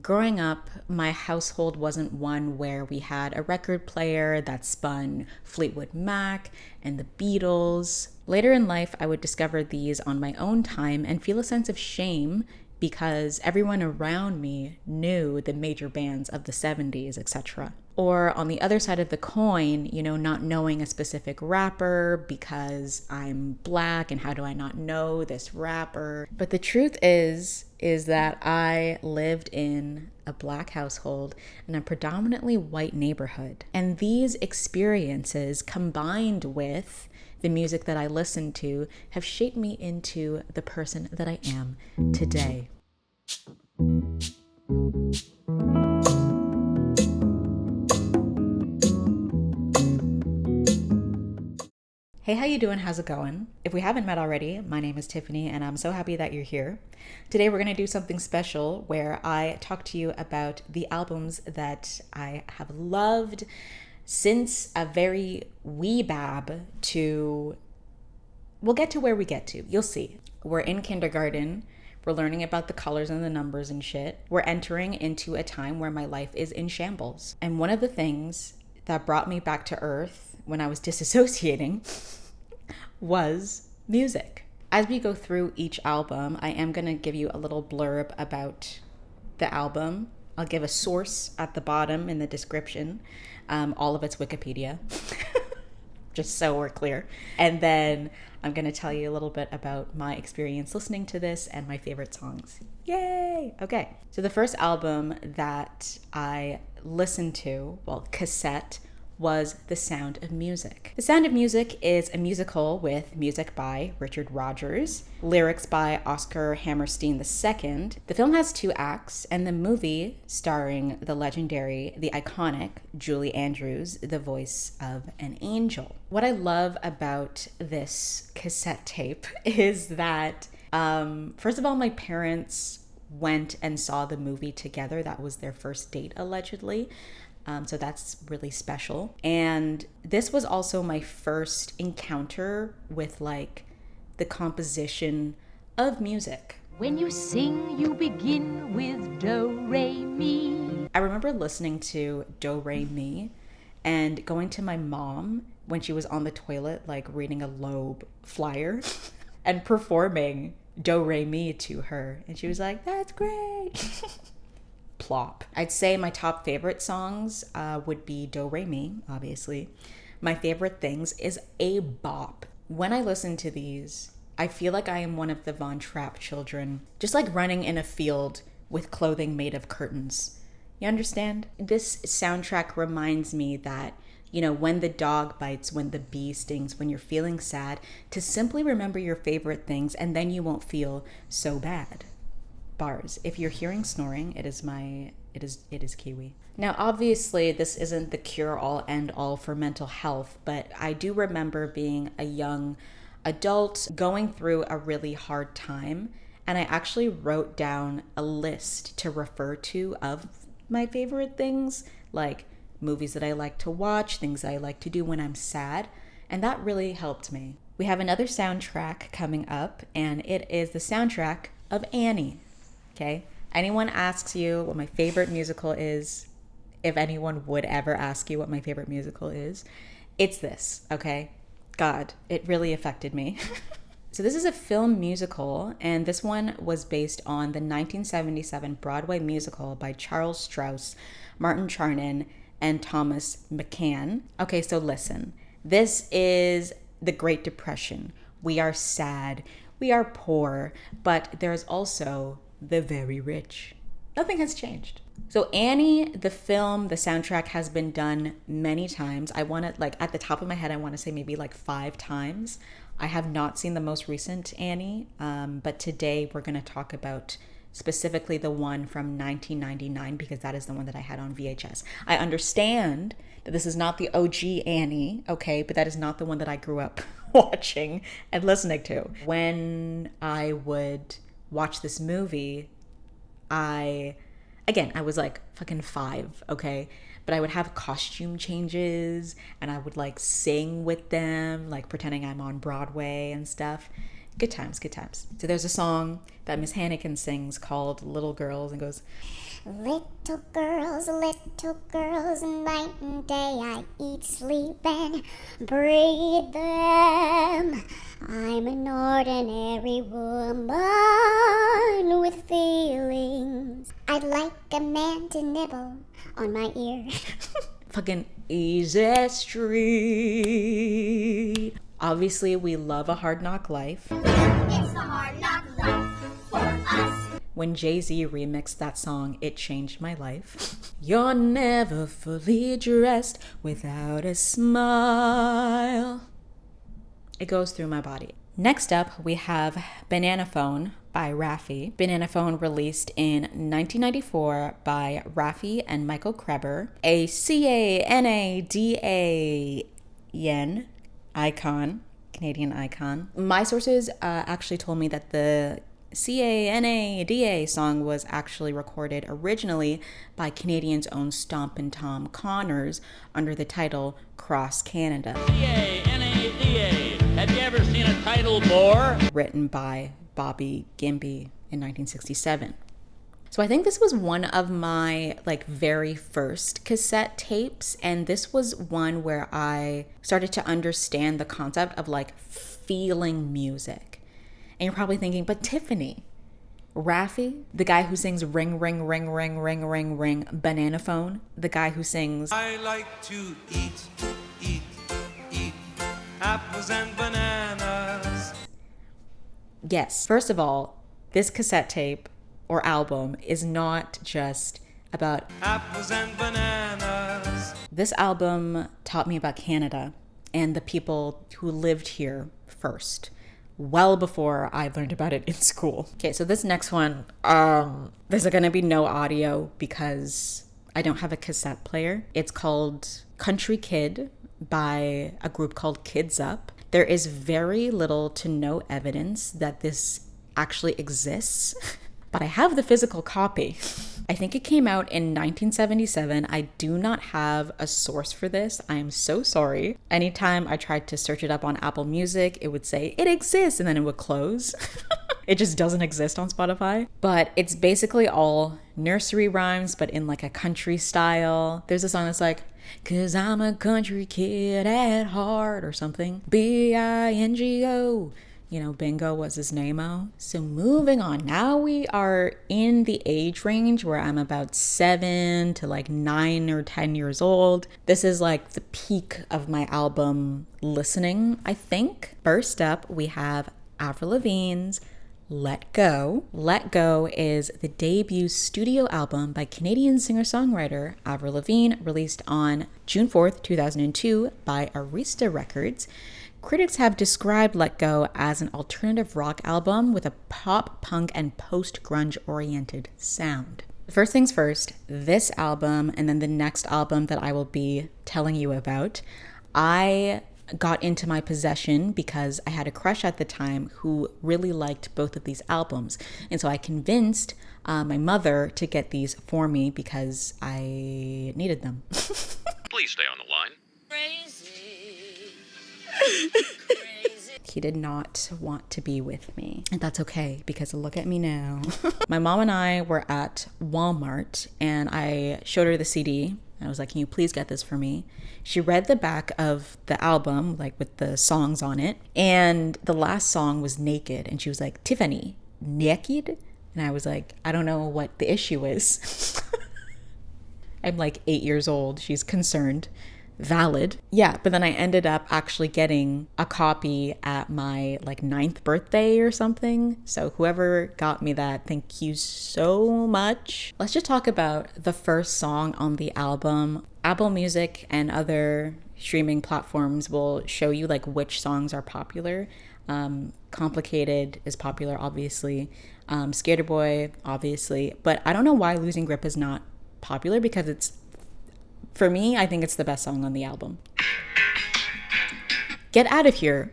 Growing up, my household wasn't one where we had a record player that spun Fleetwood Mac and the Beatles. Later in life, I would discover these on my own time and feel a sense of shame because everyone around me knew the major bands of the 70s, etc. Or on the other side of the coin, not knowing a specific rapper because I'm black and how do I not know this rapper? But the truth is that I lived in a black household in a predominantly white neighborhood. And these experiences combined with the music that I listened to have shaped me into the person that I am today. Hey, how you doing? How's it going? If we haven't met already, my name is Tiffany and I'm so happy that you're here. Today we're going to do something special where I talk to you about the albums that I have loved since a very wee bab to, we'll get to where we get to. You'll see. We're in kindergarten. We're learning about the colors and the numbers and shit. We're entering into a time where my life is in shambles. And one of the things that brought me back to earth when I was disassociating was music. As we go through each album, I am going to give you a little blurb about the album. I'll give a source at the bottom in the description. All of it's Wikipedia, just so we're clear. And then I'm going to tell you a little bit about my experience listening to this and my favorite songs. Yay! Okay, so the first album that I listened to, cassette, was The Sound of Music. The Sound of Music is a musical with music by Richard Rodgers, lyrics by Oscar Hammerstein II. The film has 2 acts, and the movie starring the legendary, the iconic Julie Andrews, the voice of an angel. What I love about this cassette tape is that, first of all, my parents went and saw the movie together. That was their first date, allegedly. So that's really special. And this was also my first encounter with the composition of music. When you sing, you begin with do, re, mi. I remember listening to Do, Re, Mi and going to my mom when she was on the toilet, reading a Loeb flyer and performing Do, Re, Mi to her. And she was like, "That's great." Plop. I'd say my top favorite songs would be Do, Re, Mi, obviously. My Favorite Things is a bop. When I listen to these, I feel like I am one of the Von Trapp children, just running in a field with clothing made of curtains. You understand? This soundtrack reminds me that, when the dog bites, when the bee stings, when you're feeling sad, to simply remember your favorite things and then you won't feel so bad. Bars. If you're hearing snoring, it is Kiwi. Now, obviously, this isn't the cure-all, end-all for mental health, but I do remember being a young adult going through a really hard time, and I actually wrote down a list to refer to of my favorite things, like movies that I like to watch, things that I like to do when I'm sad, and that really helped me. We have another soundtrack coming up, and it is the soundtrack of Annie. Okay? Anyone asks you what my favorite musical is, if anyone would ever ask you what my favorite musical is, it's this, okay? God, it really affected me. So this is a film musical, and this one was based on the 1977 Broadway musical by Charles Strauss, Martin Charnin, and Thomas McCann. Okay, so listen. This is the Great Depression. We are sad. We are poor. But there's also the very rich. Nothing has changed. So Annie, the film, the soundtrack has been done many times. I want to, at the top of my head, I want to say maybe 5 times. I have not seen the most recent Annie, but today we're going to talk about specifically the one from 1999 because that is the one that I had on VHS. I understand that this is not the OG Annie, okay, but that is not the one that I grew up watching and listening to. When I would watch this movie, I was fucking 5, okay? But I would have costume changes and I would sing with them, pretending I'm on Broadway and stuff. Good times, good times. So there's a song that Miss Hannigan sings called Little Girls and goes, Little girls, night and day I eat, sleep, and breathe them. I'm an ordinary woman with feelings. I'd like a man to nibble on my ear. Fucking Easy Street. Obviously, we love A Hard Knock Life. It's the hard knock life for us. When Jay-Z remixed that song, it changed my life. You're never fully dressed without a smile. It goes through my body. Next up, we have Banana Phone by Raffi. Banana Phone released in 1994 by Raffi and Michael Kreber, a Canadian icon, Canadian icon. My sources actually told me that the Canada song was actually recorded originally by Canadians' own Stompin' Tom Connors under the title Cross Canada. Canada. Have you ever seen a title more? Written by Bobby Gimby in 1967. So I think this was one of my very first cassette tapes, and this was one where I started to understand the concept of feeling music. And you're probably thinking, but Tiffany, Raffi, the guy who sings ring, ring, ring, ring, ring, ring, ring, Banana Phone, the guy who sings I like to eat apples and bananas. Yes. First of all, this cassette tape or album is not just about Apples and bananas. This album taught me about Canada and the people who lived here first, well before I learned about it in school. Okay, so this next one, there's going to be no audio because I don't have a cassette player. It's called Country Kid by a group called Kids Up. There is very little to no evidence that this actually exists, but I have the physical copy. I think it came out in 1977. I do not have a source for this. I am so sorry. Anytime I tried to search it up on Apple Music, it would say it exists and then it would close. It just doesn't exist on Spotify. But it's basically all nursery rhymes, but in a country style. There's a song that's like, 'cause I'm a country kid at heart or something. Bingo. Bingo was his name-o. So moving on. Now we are in the age range where I'm about 7 to 9 or 10 years old. This is the peak of my album listening, I think. First up, we have Avril Lavigne's Let Go. Let Go is the debut studio album by Canadian singer-songwriter Avril Lavigne, released on June 4th, 2002 by Arista Records. Critics have described Let Go as an alternative rock album with a pop, punk, and post-grunge oriented sound. First things first, this album and then the next album that I will be telling you about, I got into my possession because I had a crush at the time who really liked both of these albums. And so I convinced my mother to get these for me because I needed them. Please stay on the line. He did not want to be with me. And that's okay, because look at me now. My mom and I were at Walmart and I showed her the CD. And I was like, can you please get this for me? She read the back of the album, with the songs on it. And the last song was Naked. And she was like, Tiffany, naked? And I was like, I don't know what the issue is. I'm 8 years old. She's concerned. Valid. Yeah, but then I ended up actually getting a copy at my 9th birthday or something. So whoever got me that, thank you so much. Let's just talk about the first song on the album. Apple Music and other streaming platforms will show you which songs are popular. Complicated is popular, obviously. Skater Boy, obviously. But I don't know why Losing Grip is not popular, because for me, I think it's the best song on the album. Get Out of Here.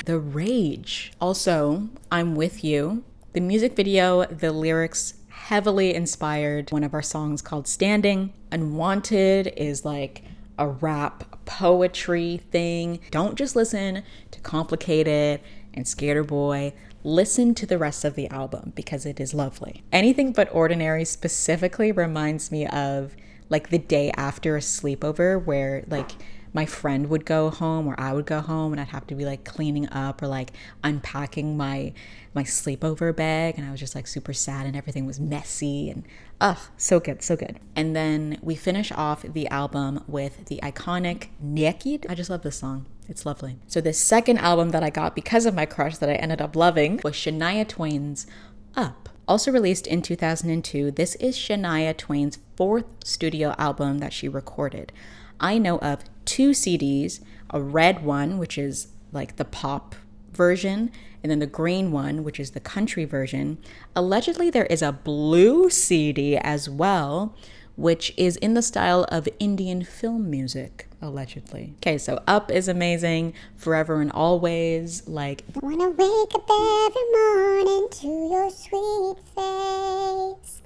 The Rage. Also, I'm With You. The music video, the lyrics heavily inspired one of our songs called Standing. Unwanted is a rap poetry thing. Don't just listen to Complicated and Skater Boy, listen to the rest of the album because it is lovely. Anything But Ordinary specifically reminds me of like the day after a sleepover where like my friend would go home or I would go home and I'd have to be like cleaning up or like unpacking my sleepover bag, and I was just like super sad and everything was messy, and so good, so good. And then we finish off the album with the iconic Naked. I just love this song. It's lovely. So the second album that I got because of my crush that I ended up loving was Shania Twain's Up. Also released in 2002, this is Shania Twain's fourth studio album that she recorded. I know of 2 CDs, a red one, which is like the pop version, and then the green one, which is the country version. Allegedly, there is a blue CD as well, which is in the style of Indian film music, allegedly. Okay, so Up is amazing, Forever and Always, like... Wanna wake up every morning to your sweet face.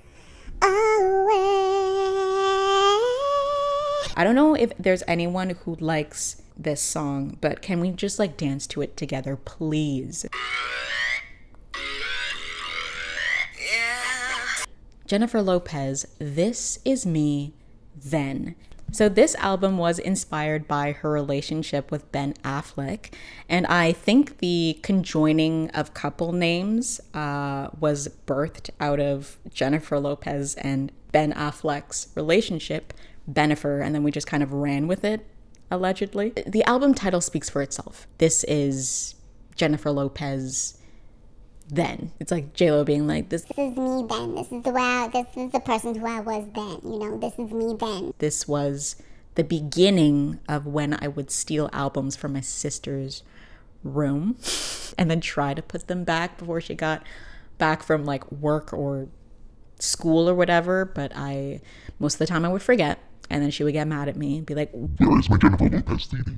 I don't know if there's anyone who likes this song, but can we just like dance to it together, please? Yeah. Jennifer Lopez, This Is Me, Then. So this album was inspired by her relationship with Ben Affleck, and I think the conjoining of couple names was birthed out of Jennifer Lopez and Ben Affleck's relationship, Bennifer, and then we just kind of ran with it, allegedly. The album title speaks for itself. This is Jennifer Lopez then. It's like J-Lo being like, this is me then. This is the person who I was then. You know, this is me then. This was the beginning of when I would steal albums from my sister's room and then try to put them back before she got back from like work or school or whatever. But most of the time I would forget. And then she would get mad at me and be like, where is my Jennifer Lopez CD?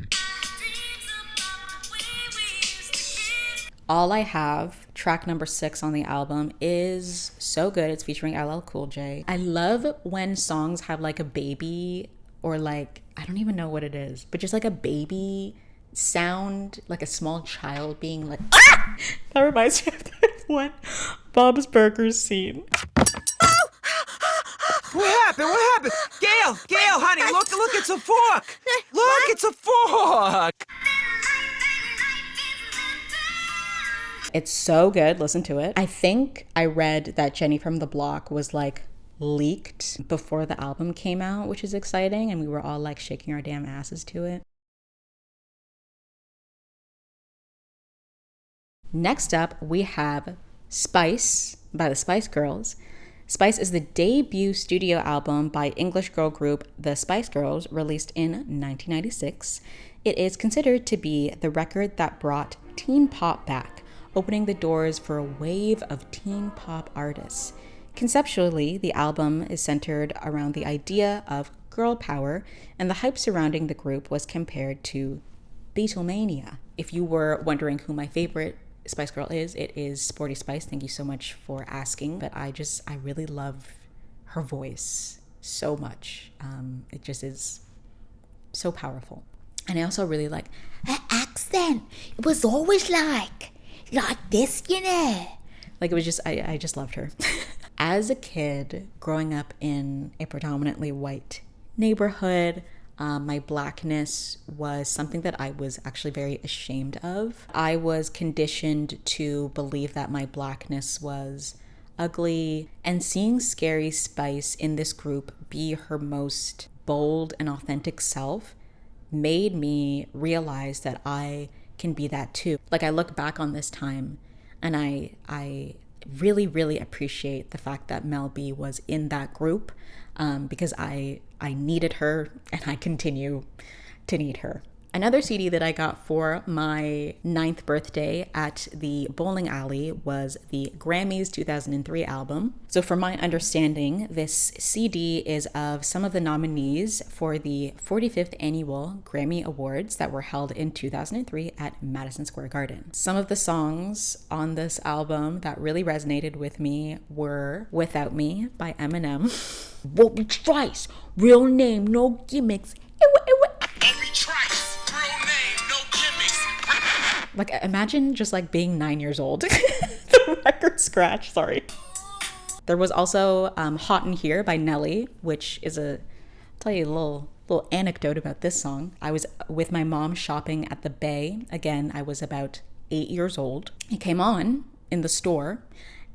All I Have, track number 6 on the album, is so good. It's featuring LL Cool J. I love when songs have like a baby or like, I don't even know what it is, but just like a baby sound, like a small child being like, ah! That reminds me of that one Bob's Burgers scene. What happened? What happened? Gail, honey, look, it's a fork. Look, it's a fork. It's so good. Listen to it. I think I read that Jenny from the Block was like leaked before the album came out, which is exciting. And we were all like shaking our damn asses to it. Next up, we have Spice by the Spice Girls. Spice is the debut studio album by English girl group The Spice Girls, released in 1996. It is considered to be the record that brought teen pop back, opening the doors for a wave of teen pop artists. Conceptually, the album is centered around the idea of girl power, and the hype surrounding the group was compared to Beatlemania. If you were wondering who my favorite Spice Girl is, it is Sporty Spice. Thank you so much for asking. But I really love her voice so much. It just is so powerful. And I also really like her accent. It was always like this, you know. Like it was just, I just loved her. As a kid, growing up in a predominantly white neighborhood, my blackness was something that I was actually very ashamed of. I was conditioned to believe that my blackness was ugly, and seeing Scary Spice in this group be her most bold and authentic self made me realize that I can be that too. Like I look back on this time and I really, really appreciate the fact that Mel B was in that group, because I needed her and I continue to need her. Another CD that I got for my 9th birthday at the bowling alley was the Grammys 2003 album. So from my understanding, this CD is of some of the nominees for the 45th annual Grammy Awards that were held in 2003 at Madison Square Garden. Some of the songs on this album that really resonated with me were Without Me by Eminem. What we trice, real name, no gimmicks. Trice, real name, no gimmicks. Like, imagine just like being 9 years old. The record scratch, sorry. There was also Hot in Here by Nelly, which is I'll tell you a little anecdote about this song. I was with my mom shopping at the Bay. Again, I was about 8 years old. It came on in the store,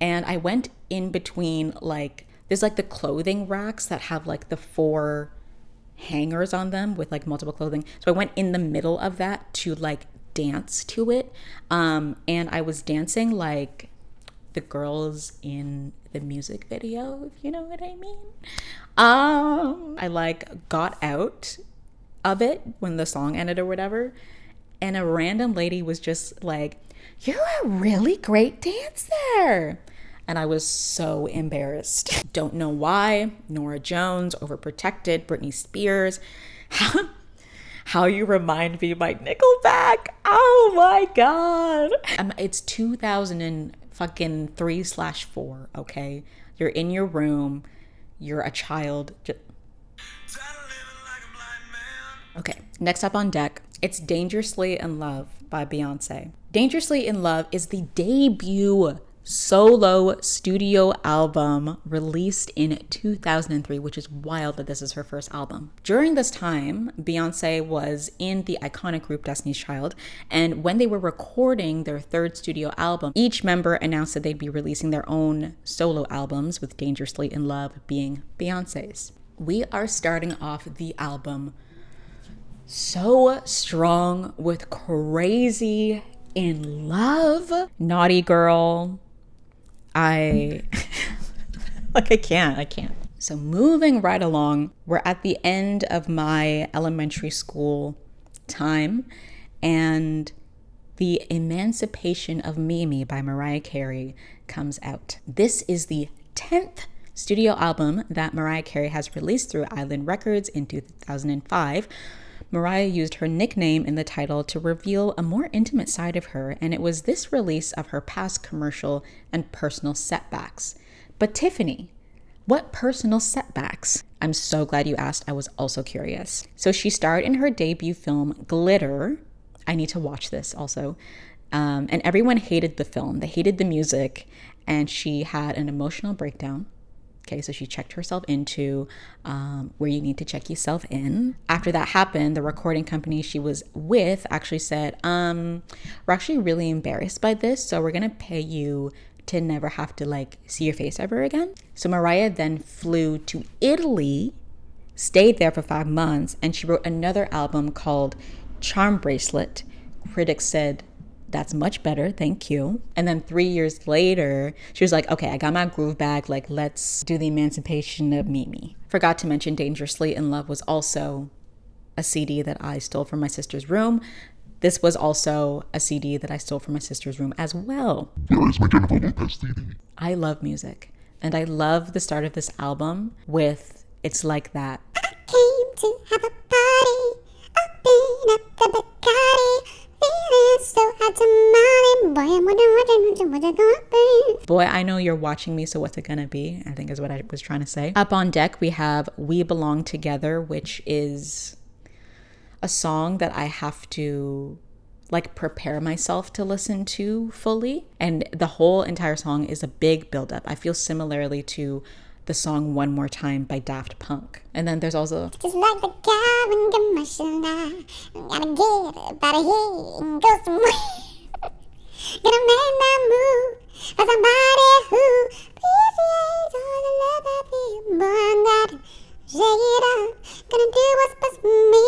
and I went in between, like, there's like the clothing racks that have like the 4 hangers on them with like multiple clothing. So I went in the middle of that to like dance to it. And I was dancing like the girls in the music video, if you know what I mean. I like got out of it when the song ended or whatever. And a random lady was just like, "You're a really great dancer." And I was so embarrassed. Don't know why. Norah Jones, Overprotected, Britney Spears. How You Remind Me by Nickelback. Oh my God. It's 2003/4, okay? You're in your room. You're a child. Okay, next up on deck, it's Dangerously in Love by Beyonce. Dangerously in Love is the debut solo studio album released in 2003, which is wild that this is her first album. During this time, Beyonce was in the iconic group Destiny's Child, and when they were recording their 3rd studio album, each member announced that they'd be releasing their own solo albums, with Dangerously in Love being Beyonce's. We are starting off the album so strong with Crazy in Love. Naughty Girl. I can't. So moving right along, we're at the end of my elementary school time, and The Emancipation of Mimi by Mariah Carey comes out. This is the 10th studio album that Mariah Carey has released through Island Records in 2005. Mariah used her nickname in the title to reveal a more intimate side of her, and it was this release of her past commercial and personal setbacks. But Tiffany, what personal setbacks? I'm so glad you asked. I was also curious. So she starred in her debut film, Glitter. I need to watch this also. And everyone hated the film. They hated the music, and she had an emotional breakdown. Okay, so she checked herself into where you need to check yourself in. After that happened, the recording company she was with actually said, we're actually really embarrassed by this, so we're gonna pay you to never have to like see your face ever again. So Mariah then flew to Italy, stayed there for 5 months, and she wrote another album called Charm Bracelet. Critics said, "That's much better, thank you." And then 3 years later, she was like, "Okay, I got my groove back. Like, let's do The Emancipation of Mimi." Forgot to mention Dangerously in Love was also a CD that I stole from my sister's room. This was also a CD that I stole from my sister's room as well. Where is my Jennifer Lopez CD? I love music, and I love the start of this album with It's Like That. I came to have a party, open up the Bacardi, feeling so hot tamale, boy, I'm wondering what it's gonna be. Boy, I know you're watching me, so what's it gonna be? I think is what I was trying to say. Up on deck, we have We Belong Together, which is a song that I have to like prepare myself to listen to fully. And the whole entire song is a big buildup. I feel similarly to the song One More Time by Daft Punk. And then there's also Just like the guy in the commercial now, gotta get up out of here and go somewhere. Gonna make that move for somebody who appreciates all the love I feel. Boy, I'm gotta shake it up, gonna do what's best for me.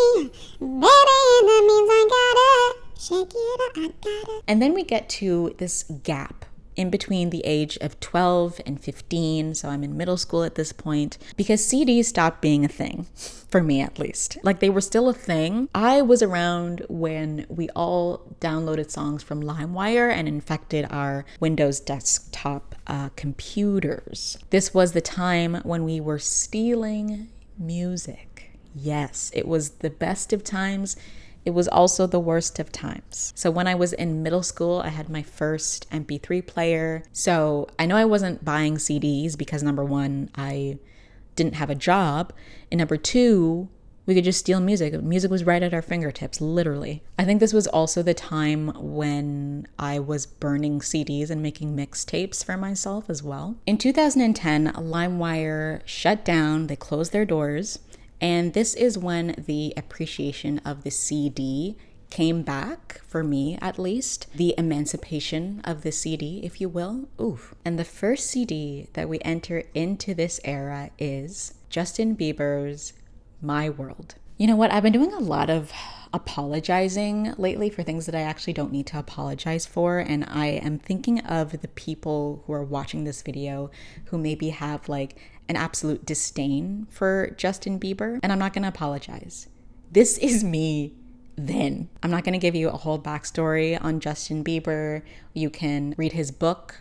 Baby, and that means I gotta shake it up, I gotta. And then we get to this gap in between the age of 12 and 15. So I'm in middle school at this point, because CDs stopped being a thing, for me at least. Like, they were still a thing. I was around when we all downloaded songs from LimeWire and infected our Windows desktop computers. This was the time when we were stealing music. Yes, it was the best of times. It was also the worst of times. So when I was in middle school, I had my first MP3 player. So I know I wasn't buying CDs because, number one, I didn't have a job. And number two, We could just steal music. Music was right at our fingertips, literally. I think this was also the time when I was burning CDs and making mixtapes for myself as well. In 2010, LimeWire shut down, they closed their doors, and this is when the appreciation of the CD came back, for me at least. The emancipation of the CD, if you will. Oof. And the first CD that we enter into this era is Justin Bieber's My World. You know what? I've been doing a lot of apologizing lately for things that I actually don't need to apologize for. And I am thinking of the people who are watching this video who maybe have like an absolute disdain for Justin Bieber. And I'm not going to apologize. This is me then. I'm not going to give you a whole backstory on Justin Bieber. You can read his book,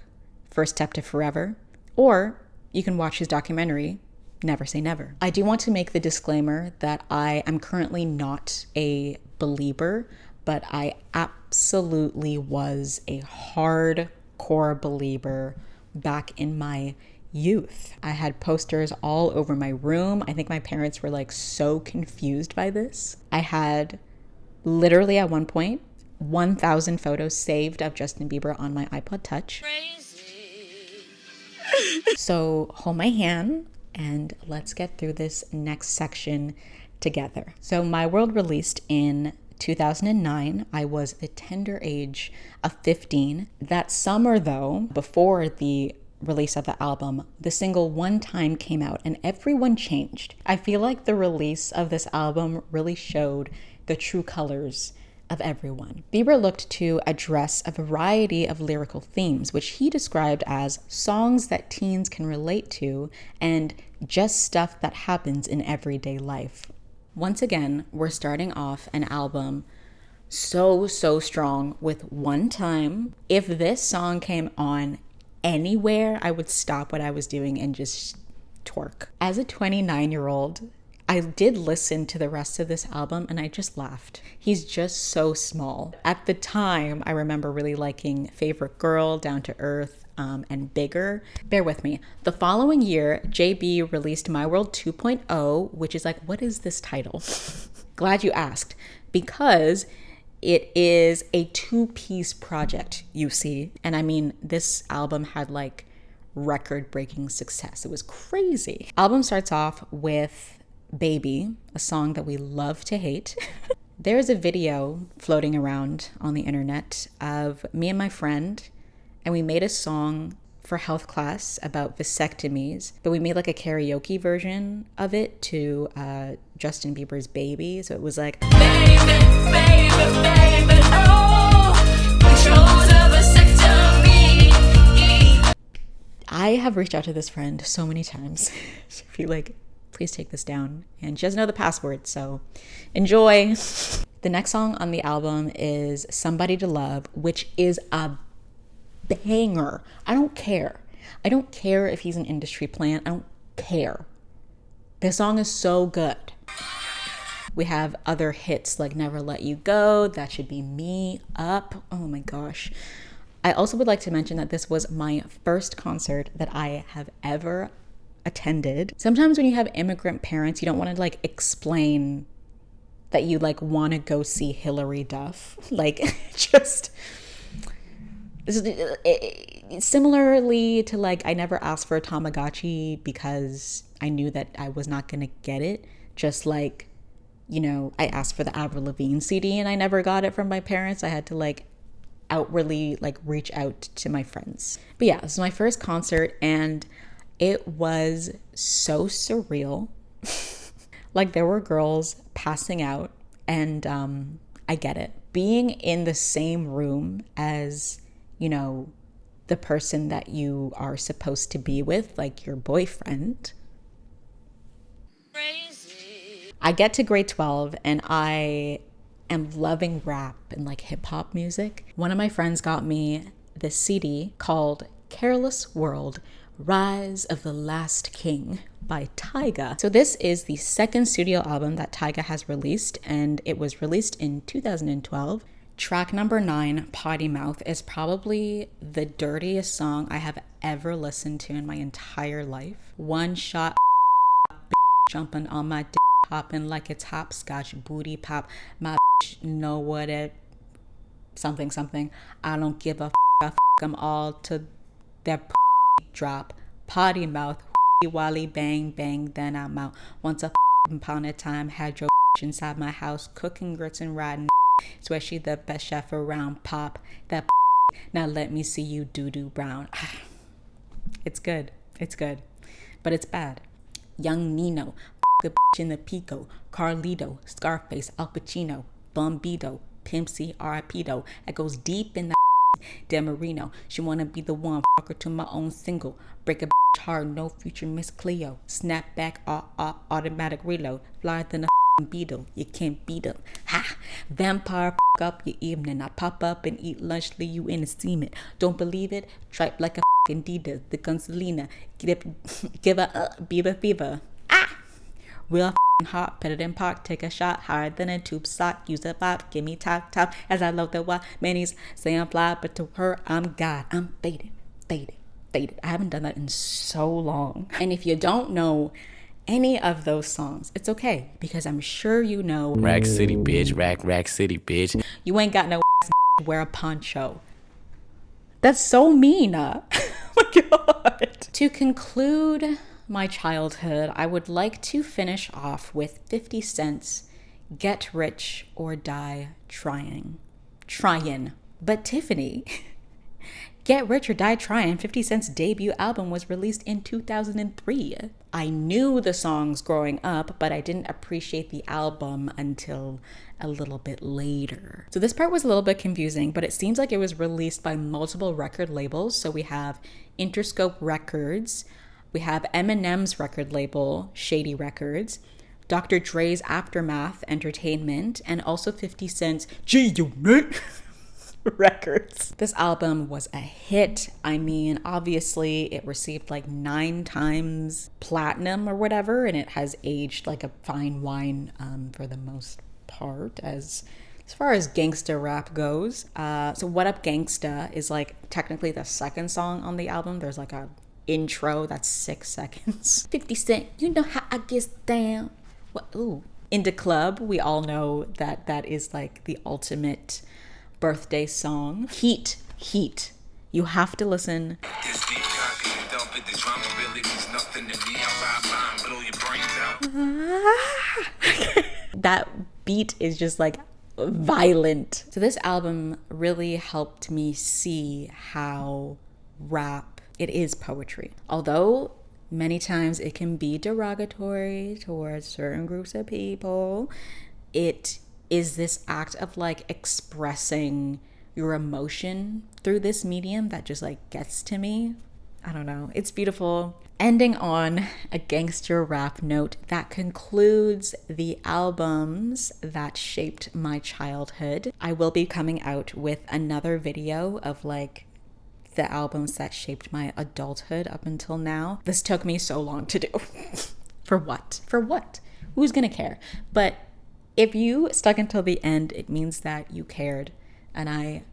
First Step to Forever, or you can watch his documentary, Never Say Never. I do want to make the disclaimer that I am currently not a believer, but I absolutely was a hardcore believer back in my youth. I had posters all over my room. I think my parents were like so confused by this. I had literally at one point 1,000 photos saved of Justin Bieber on my iPod Touch. So hold my hand and let's get through this next section together. So My World released in 2009. I was the tender age of 15. That summer though, before the release of the album, the single One Time came out and everyone changed. I feel like the release of this album really showed the true colors of everyone. Bieber looked to address a variety of lyrical themes, which he described as songs that teens can relate to and just stuff that happens in everyday life. Once again, we're starting off an album so strong with One Time. If this song came on anywhere, I would stop what I was doing and just twerk. As a 29-year-old, I did listen to the rest of this album and I just laughed. He's just so small. At the time, I remember really liking Favorite Girl, Down to Earth, and Bigger. Bear with me. The following year, JB released My World 2.0, which is like, what is this title? Glad you asked. Because it is a two-piece project, you see. And I mean, this album had like record-breaking success. It was crazy. Album starts off with Baby, a song that we love to hate. There's a video floating around on the internet of me and my friend, and we made a song for health class about vasectomies, but we made like a karaoke version of it to Justin Bieber's Baby. So it was like, baby, baby, baby, oh, we chose a vasectomy. I have reached out to this friend so many times. I feel like, please take this down. And she doesn't know the password, so enjoy. The next song on the album is Somebody to Love, which is a banger. I don't care. I don't care if he's an industry plant. I don't care. This song is so good. We have other hits like Never Let You Go, That Should Be Me, Up. Oh my gosh. I also would like to mention that this was my first concert that I have ever attended. Sometimes when you have immigrant parents, you don't want to like explain that you like want to go see Hillary Duff. Like just similarly to like, I never asked for a Tamagotchi because I knew that I was not going to get it. Just like, you know, I asked for the Avril Lavigne CD and I never got it from my parents. I had to like outwardly like reach out to my friends. But yeah, this was my first concert and it was so surreal. Like there were girls passing out and I get it. Being in the same room as, you know, the person that you are supposed to be with, like your boyfriend. Crazy. I get to grade 12 and I am loving rap and like hip hop music. One of my friends got me this CD called Careless World, Rise of the Last King by Tyga. So this is the second studio album that Tyga has released, and it was released in 2012. Track number 9, Potty Mouth, is probably the dirtiest song I have ever listened to in my entire life. One shot jumping on my dick hopping like it's hopscotch, booty pop. My know what it something something. I don't give a I them all to their drop. Potty mouth, wally bang bang, then I'm out. Once upon a time had your inside my house cooking grits and riding. Swear she the best chef around. Pop that now let me see you doo-doo brown. It's good. It's good. But it's bad. Young Nino, the in the Pico, Carlito, Scarface, Al Pacino, Bombito, Pimp C, R.I.P.do. It goes deep in the Demarino. She wanna be the one, fuck her to my own single. Break a hard, no future Miss Cleo. Snap back, automatic reload. Flyer than a beetle, you can't beat them. Ha! Vampire up your evening. I pop up and eat lunch, leave you in a semen. Don't believe it? Tripe like a Dita, the Gunselina. Give a beaver fever. Ah! Real hot, put it in park, take a shot, higher than a tube sock, use a pop, give me top as I love the why. Many's say I'm fly, but to her I'm God. I'm faded. I haven't done that in so long. And if you don't know any of those songs, it's okay, because I'm sure you know Rack City, bitch. Rack City, bitch. You ain't got no wear a poncho. That's so mean. Oh my God. To conclude my childhood, I would like to finish off with 50 Cent's Get Rich or Die Trying. But Tiffany, Get Rich or Die Trying, 50 Cent's debut album, was released in 2003. I knew the songs growing up, but I didn't appreciate the album until a little bit later. So this part was a little bit confusing, but it seems like it was released by multiple record labels. So we have Interscope Records, we have Eminem's record label, Shady Records, Dr. Dre's Aftermath Entertainment, and also 50 Cent's G-Unit Records. This album was a hit. I mean, obviously it received like 9 times platinum or whatever, and it has aged like a fine wine for the most part as far as gangsta rap goes. So What Up Gangsta is like technically the second song on the album. There's like a intro that's 6 seconds. 50 Cent, you know how I get down. What? Ooh. Into Club, we all know that is like the ultimate birthday song. Heat. You have to listen. That beat is just like violent. So this album really helped me see how rap, it is poetry. Although many times it can be derogatory towards certain groups of people, it is this act of like expressing your emotion through this medium that just like gets to me. I don't know. It's beautiful. Ending on a gangster rap note, that concludes the albums that shaped my childhood. I will be coming out with another video of like the albums that shaped my adulthood up until now. This took me so long to do. For what? Who's gonna care? But if you stuck until the end, it means that you cared. And I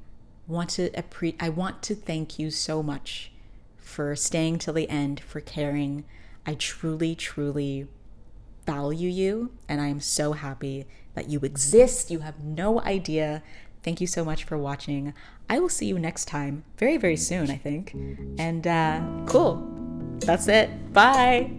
want to thank you so much for staying till the end, for caring. I truly, truly value you, and I am so happy that you exist. You have no idea. Thank you so much for watching. I will see you next time, very, very soon, I think. And cool. That's it. Bye.